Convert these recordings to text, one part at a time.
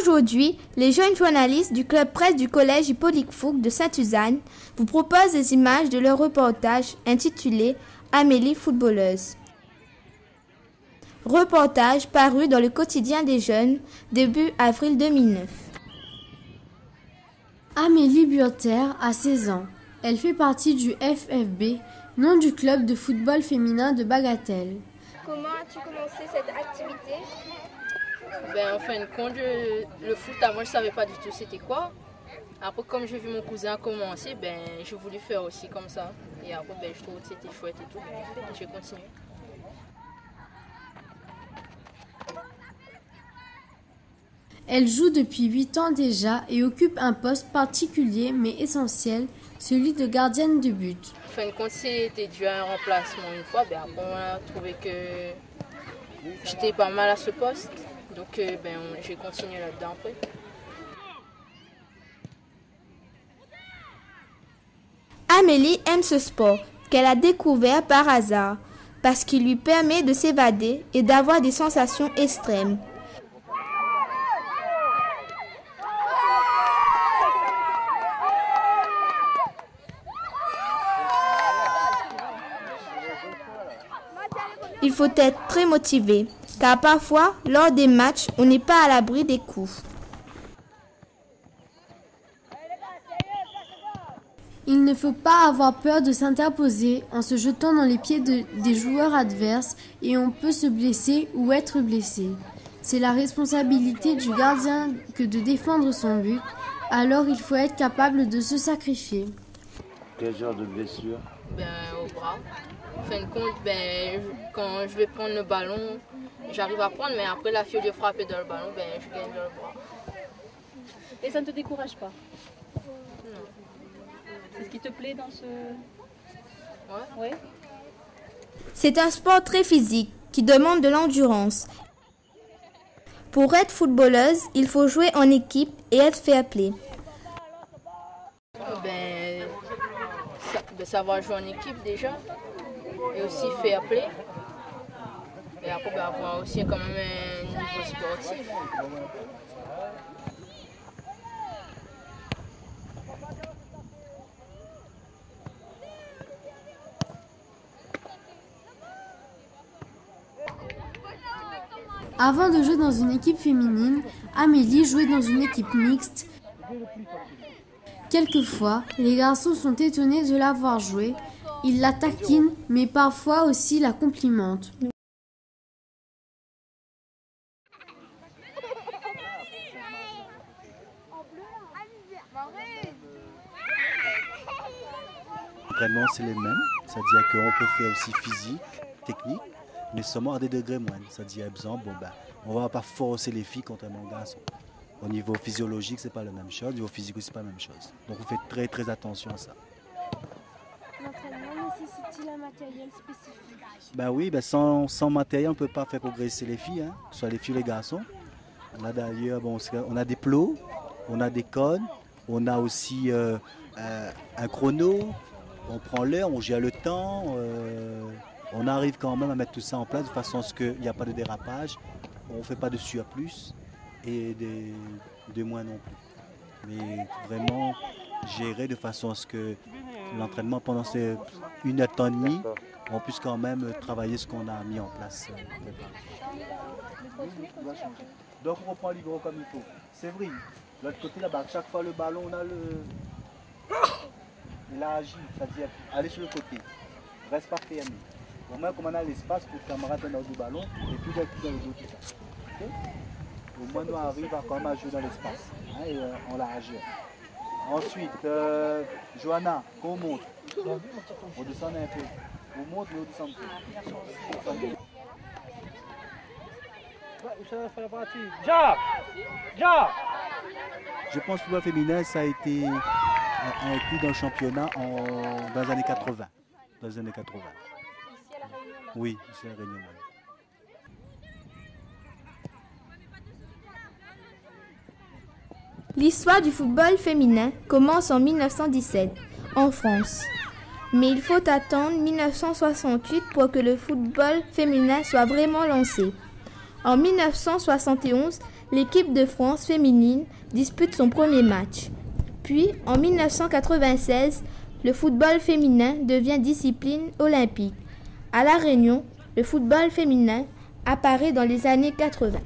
Aujourd'hui, les jeunes journalistes du club presse du collège Hippolyte Fouque de Sainte-Suzanne vous proposent des images de leur reportage intitulé « Amélie footballeuse ». Reportage paru dans le quotidien des jeunes début avril 2009. Amélie Burter a 16 ans. Elle fait partie du FFB, nom du club de football féminin de Bagatelle. Comment as-tu commencé cette activité ? En fin de compte, le foot avant je savais pas du tout c'était quoi. Après comme j'ai vu mon cousin commencer, j'ai voulu faire aussi comme ça. Et après je trouve que c'était chouette et tout, j'ai continué. Elle joue depuis 8 ans déjà et occupe un poste particulier mais essentiel, celui de gardienne de but. En fin de compte, c'était dû à un remplacement une fois, après on a trouvé que j'étais pas mal à ce poste. Donc j'ai continué là-dedans après. Amélie aime ce sport qu'elle a découvert par hasard parce qu'il lui permet de s'évader et d'avoir des sensations extrêmes. Il faut être très motivé, car parfois, lors des matchs, on n'est pas à l'abri des coups. Il ne faut pas avoir peur de s'interposer en se jetant dans les pieds des joueurs adverses et on peut se blesser ou être blessé. C'est la responsabilité du gardien que de défendre son but, alors il faut être capable de se sacrifier. Quel genre de blessure? Au bras. En fin de compte, quand je vais prendre le ballon, j'arrive à prendre, mais après la fiole de frapper dans le ballon, je gagne dans le bras. Et ça ne te décourage pas? Non. C'est ce qui te plaît dans ce... Ouais. C'est un sport très physique qui demande de l'endurance. Pour être footballeuse, il faut jouer en équipe et être fair-play. Savoir jouer en équipe déjà, et aussi fair play. Et après avoir aussi quand même un niveau sportif. Avant de jouer dans une équipe féminine, Amélie jouait dans une équipe mixte. Quelquefois, les garçons sont étonnés de la voir jouer. Ils la taquinent, mais parfois aussi la complimentent. L'entraînement, c'est les mêmes. C'est-à-dire qu'on peut faire aussi physique, technique, mais seulement à des degrés moindres. C'est-à-dire, exemple, on ne va pas forcer les filles contrairement aux garçons. Au niveau physiologique, ce n'est pas la même chose. Au niveau physique aussi, ce n'est pas la même chose. Donc, on fait très, très attention à ça. L'entraînement nécessite-t-il un matériel spécifique? Oui, sans matériel, on ne peut pas faire progresser les filles, hein, que ce soit les filles ou les garçons. On a d'ailleurs, on a des plots, on a des cônes, on a aussi un chrono, on prend l'heure, on gère le temps. On arrive quand même à mettre tout ça en place de façon à ce qu'il n'y a pas de dérapage, on ne fait pas de surplus et de moins non plus. Mais vraiment gérer de façon à ce que l'entraînement pendant ces 1 heure de temps et demi, on puisse quand même travailler ce qu'on a mis en place. Donc on reprend l'hydro comme il faut. C'est vrai, de l'autre côté là-bas, chaque fois le ballon, on a il a agi, c'est-à-dire aller sur le côté, reste pas fermé. Au moins comme on a l'espace pour le camarade dans le ballon et puis dans le dos tout ça. Okay? Au moins nous arrivons quand même à jouer dans l'espace, hein, et on l'a agi. Ensuite, Johanna, qu'on monte, on descend un peu. On monte mais on descend un peu. Je pense que le football féminin, ça a été inclus dans le championnat dans les années 80. Dans les années 80. Oui, ici à La Réunion. L'histoire du football féminin commence en 1917, en France. Mais il faut attendre 1968 pour que le football féminin soit vraiment lancé. En 1971, l'équipe de France féminine dispute son premier match. Puis, en 1996, le football féminin devient discipline olympique. À La Réunion, le football féminin apparaît dans les années 80.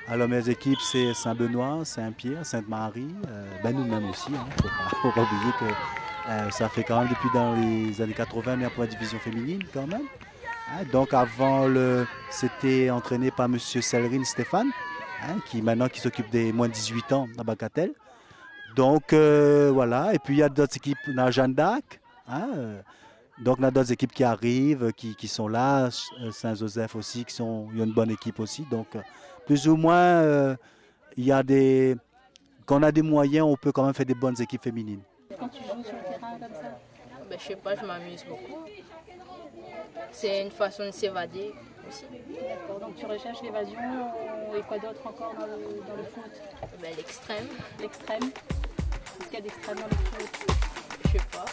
Alors mes équipes, c'est Saint-Benoît, Saint-Pierre, Sainte-Marie, nous-mêmes aussi. Faut pas oublier que ça fait quand même depuis dans les années 80, mais pour la division féminine quand même. Donc avant, c'était entraîné par M. Sellerine Stéphane, qui s'occupe des moins de 18 ans à Bacatel. Donc voilà, et puis il y a d'autres équipes dans Jeanne d'Arc. Donc on a d'autres équipes qui arrivent, qui sont là, Saint-Joseph aussi, il y a une bonne équipe aussi. Donc plus ou moins, quand on a des moyens, on peut quand même faire des bonnes équipes féminines. Quand tu joues sur le terrain comme ça? Je sais pas, je m'amuse beaucoup. C'est une façon de s'évader aussi. D'accord, donc tu recherches l'évasion et quoi d'autre encore dans le foot? L'extrême. L'extrême? Qu'est-ce qu'il y a d'extrême dans le foot? Je sais pas.